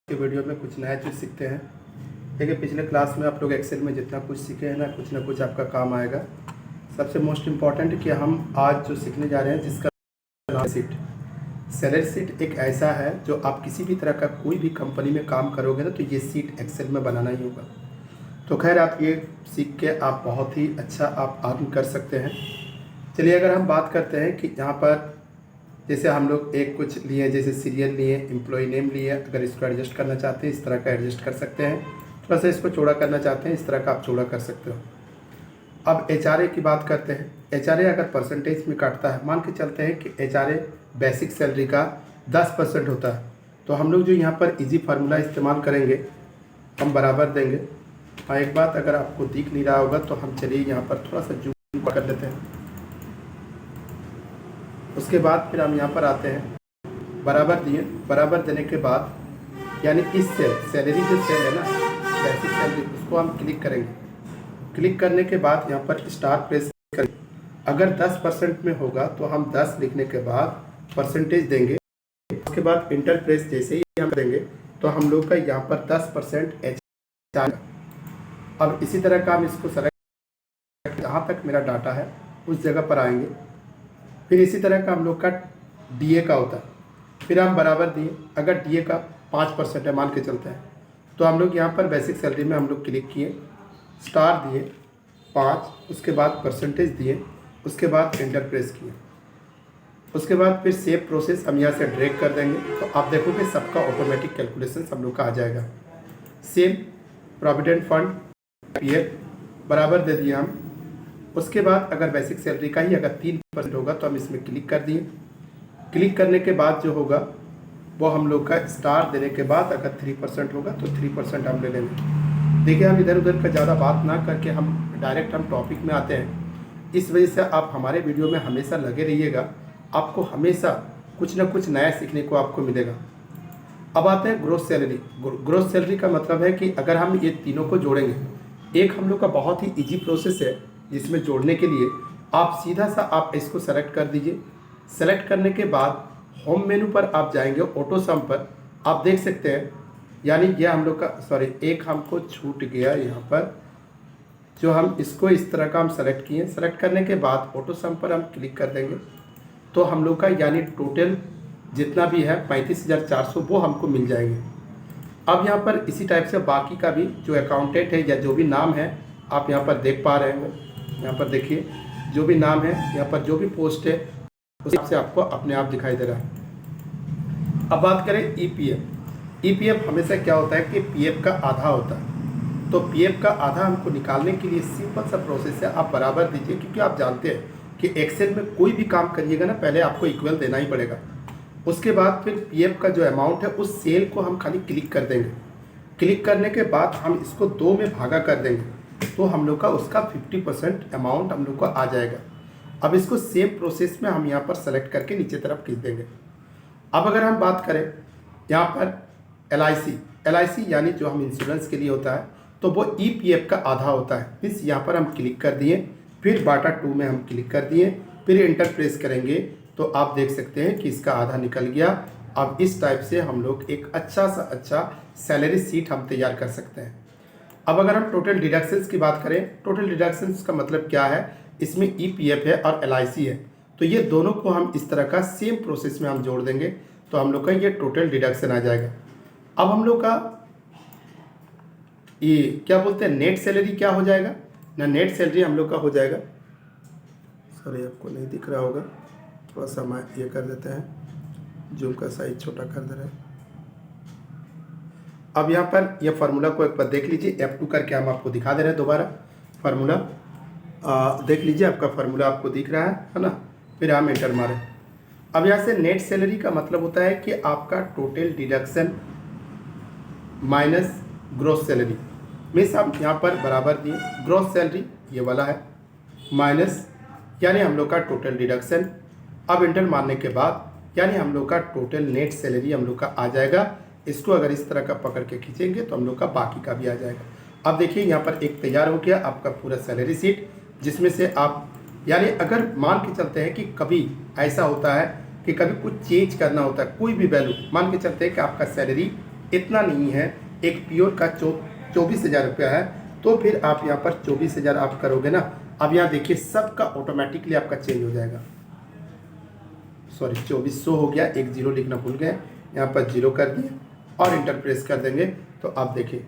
के वीडियो में कुछ नया चीज़ सीखते हैं। देखिए पिछले क्लास में आप लोग एक्सेल में जितना कुछ सीखे हैं ना कुछ आपका काम आएगा। सबसे मोस्ट इम्पॉर्टेंट कि हम आज जो सीखने जा रहे हैं जिसका नाम सीट। सैलरी सीट एक ऐसा है जो आप किसी भी तरह का कोई भी कंपनी में काम करोगे ना तो ये सीट एक्सेल में बनाना ही होगा। तो खैर आप ये सीख के आप बहुत ही अच्छा आप अर्न कर सकते हैं। चलिए अगर हम बात करते हैं कि यहाँ पर जैसे हम लोग एक कुछ लिए, जैसे सीरियल लिए, एम्प्लॉय नेम लिए, अगर इसको एडजस्ट करना चाहते हैं इस तरह का एडजस्ट कर सकते हैं। थोड़ा सा इसको चौड़ा करना चाहते हैं इस तरह का आप चौड़ा कर सकते हो। अब HRA की बात करते हैं। HRA अगर परसेंटेज में काटता है, मान के चलते हैं कि HRA बेसिक सैलरी का 10% होता है, तो हम लोग जो यहाँ पर इजी फार्मूला इस्तेमाल करेंगे, हम बराबर देंगे। हाँ, एक बात अगर आपको दिख नहीं रहा होगा तो हम चलिए यहाँ पर थोड़ा सा जूम कर लेते हैं। उसके बाद फिर हम यहाँ पर आते हैं, बराबर दिए। बराबर देने के बाद यानी इस सैलरी जो सेल है ना, बेसिक सैलरी, उसको हम क्लिक करेंगे। क्लिक करने के बाद यहाँ पर स्टार प्रेस करेंगे। अगर 10% में होगा तो हम 10 लिखने के बाद परसेंटेज देंगे। उसके बाद इंटर प्रेस जैसे ही हम देंगे तो हम लोग का यहाँ पर 10% HR। अब इसी तरह का हम इसको सेलेक्ट, जहाँ तक मेरा डाटा है उस जगह पर आएंगे। फिर इसी तरह का हम लोग का DA का होता है, फिर हम बराबर दिए। अगर DA का 5% है मान के चलते हैं तो हम लोग यहाँ पर बेसिक सैलरी में हम लोग क्लिक किए, स्टार दिए 5, उसके बाद परसेंटेज दिए, उसके बाद एंटर प्रेस किए। उसके बाद फिर सेव प्रोसेस हम यहाँ से ड्रैग कर देंगे तो आप देखोगे सबका ऑटोमेटिक कैलकुलेशन हम लोग का आ जाएगा। सेम प्रोविडेंट फंड PF बराबर दे दिए हम। उसके बाद अगर बेसिक सैलरी का ही अगर 3% होगा तो हम इसमें क्लिक कर दिए। क्लिक करने के बाद जो होगा वो हम लोग का स्टार देने के बाद अगर 3% होगा तो 3% हम ले लेंगे। देखिए हम इधर उधर का ज़्यादा बात ना करके हम डायरेक्ट हम टॉपिक में आते हैं। इस वजह से आप हमारे वीडियो में हमेशा लगे रहिएगा, आपको हमेशा कुछ ना कुछ नया सीखने को आपको मिलेगा। अब आते हैं ग्रोस सैलरी। ग्रोस सैलरी का मतलब है कि अगर हम ये तीनों को जोड़ेंगे, एक हम लोग का बहुत ही ईजी प्रोसेस है जिसमें जोड़ने के लिए आप सीधा सा आप इसको सेलेक्ट कर दीजिए। सेलेक्ट करने के बाद होम मेनू पर आप जाएंगे, ऑटो सम पर आप देख सकते हैं, यानी ये हम लोग का एक हमको छूट गया यहाँ पर, जो हम इसको इस तरह का हम सेलेक्ट किए। सेलेक्ट करने के बाद ऑटो सम पर हम क्लिक कर देंगे तो हम लोग का यानी टोटल जितना भी है 35,400 वो हमको मिल जाएंगे। अब यहाँ पर इसी टाइप से बाकी का भी जो अकाउंटेंट है या जो भी नाम है आप यहाँ पर देख पा रहे हैं। यहाँ पर देखिए जो भी नाम है, यहाँ पर जो भी पोस्ट है उस हिसाब से आपको अपने आप दिखाई दे रहा है। अब बात करें EPF हमेशा क्या होता है कि PF का आधा होता है, तो PF का आधा हमको निकालने के लिए सिंपल सा प्रोसेस है, आप बराबर दीजिए। क्योंकि आप जानते हैं कि एक्सेल में कोई भी काम करिएगा ना पहले आपको इक्वल देना ही पड़ेगा। उसके बाद फिर PF का जो अमाउंट है उस सेल को हम खाली क्लिक कर देंगे। क्लिक करने के बाद हम इसको 2 में भागा कर देंगे तो हम लोग का उसका 50% अमाउंट हम लोग को आ जाएगा। अब इसको सेम प्रोसेस में हम यहाँ पर सेलेक्ट करके नीचे तरफ खींच देंगे। अब अगर हम बात करें यहाँ पर LIC यानी जो हम इंश्योरेंस के लिए होता है तो वो EPF का आधा होता है। मीन्स यहाँ पर हम क्लिक कर दिए, फिर बाटा 2 में हम क्लिक कर दिए, फिर इंटर प्रेस करेंगे तो आप देख सकते हैं कि इसका आधा निकल गया। अब इस टाइप से हम लोग एक अच्छा सा अच्छा सैलरी शीट हम तैयार कर सकते हैं। अब अगर हम टोटल डिडक्शंस की बात करें, टोटल डिडक्शंस का मतलब क्या है, इसमें EPF है और LIC है, तो ये दोनों को हम इस तरह का सेम प्रोसेस में हम जोड़ देंगे तो हम लोग का ये टोटल डिडक्शन आ जाएगा। अब हम लोग का ये क्या बोलते हैं नेट सैलरी क्या हो जाएगा ना, नेट सैलरी हम लोग का हो जाएगा, सॉरी आपको नहीं दिख रहा होगा, थोड़ा सा हम ये कर देते हैं, जूम का साइज छोटा कर दे रहे हैं। अब यहाँ पर यह फार्मूला को एक बार देख लीजिए, F2 करके हम आपको दिखा दे रहे हैं दोबारा फार्मूला। देख लीजिए आपका फार्मूला आपको दिख रहा है ना। फिर हम एंटर मारें। अब यहाँ से नेट सैलरी का मतलब होता है कि आपका total deduction minus gross salary. Means हम यहाँ पर बराबर दिए, ग्रोस सैलरी ये वाला है माइनस यानी हम लोग का टोटल डिडक्शन। अब एंटर मारने के बाद यानी हम लोग का टोटल नेट सैलरी हम लोग का आ जाएगा। इसको अगर इस तरह का पकड़ के खींचेंगे तो हम लोग का बाकी का भी आ जाएगा। अब देखिए यहाँ पर एक तैयार हो गया आपका पूरा सैलरी शीट, जिसमें से आप यानी अगर मान के चलते हैं कि कभी ऐसा होता है कि कभी कुछ चेंज करना होता है, कोई भी वैल्यू मान के चलते हैं कि आपका सैलरी इतना नहीं है, एक प्योर का 24,000 रुपया है, तो फिर आप यहाँ पर 24,000 आप करोगे ना। अब यहाँ देखिए सबका ऑटोमेटिकली आपका चेंज हो जाएगा। सॉरी 2400 हो गया, एक जीरो लिखना भूल गए, यहाँ पर जीरो कर दिए और इंटर प्रेस कर देंगे तो आप देखिए।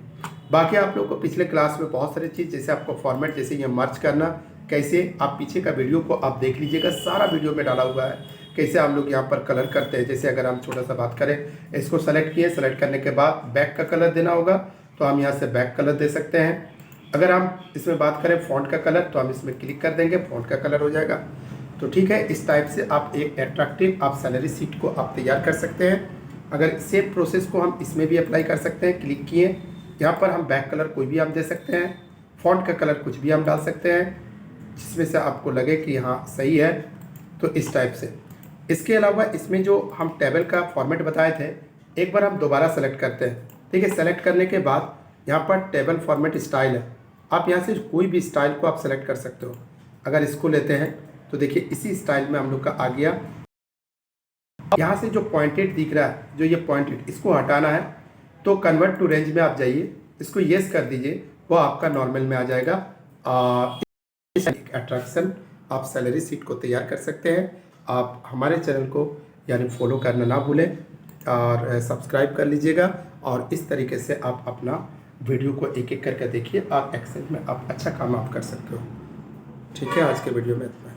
बाकी आप लोग को पिछले क्लास में बहुत सारी चीज़, जैसे आपको फॉर्मेट, जैसे ये मर्ज करना, कैसे आप पीछे का वीडियो को आप देख लीजिएगा, सारा वीडियो में डाला हुआ है, कैसे हम लोग यहाँ पर कलर करते हैं। जैसे अगर हम छोटा सा बात करें, इसको सेलेक्ट किए, सेलेक्ट करने के बाद बैक का कलर देना होगा तो हम यहाँ से बैक कलर दे सकते हैं। अगर हम इसमें बात करें फ़ॉन्ट का कलर, तो हम इसमें क्लिक कर देंगे, फ़ॉन्ट का कलर हो जाएगा। तो ठीक है, इस टाइप से आप एक एट्रैक्टिव आप सैलरी शीट को आप तैयार कर सकते हैं। अगर सेम प्रोसेस को हम इसमें भी अप्लाई कर सकते हैं। क्लिक किए, यहाँ पर हम बैक कलर कोई भी हम दे सकते हैं, फ़ॉन्ट का कलर कुछ भी हम डाल सकते हैं, जिसमें से आपको लगे कि हाँ सही है। तो इस टाइप से। इसके अलावा इसमें जो हम टेबल का फॉर्मेट बताए थे, एक बार हम दोबारा सेलेक्ट करते हैं। ठीक है, सेलेक्ट करने के बाद यहाँ पर टेबल फॉर्मेट स्टाइल है, आप यहाँ से कोई भी स्टाइल को आप सेलेक्ट कर सकते हो। अगर इसको लेते हैं तो देखिए इसी स्टाइल में हम लोग का आ गया। यहाँ से जो पॉइंटेड दिख रहा है, जो ये पॉइंटेड, इसको हटाना है तो कन्वर्ट टू रेंज में आप जाइए, इसको येस कर दीजिए, वो आपका नॉर्मल में आ जाएगा। अट्रैक्शन आप सैलरी शीट को तैयार कर सकते हैं। आप हमारे चैनल को यानी फॉलो करना ना भूलें और सब्सक्राइब कर लीजिएगा, और इस तरीके से आप अपना वीडियो को एक एक करके देखिए और एक्सेल में आप अच्छा काम आप कर सकते हो। ठीक है, आज के वीडियो में इतना।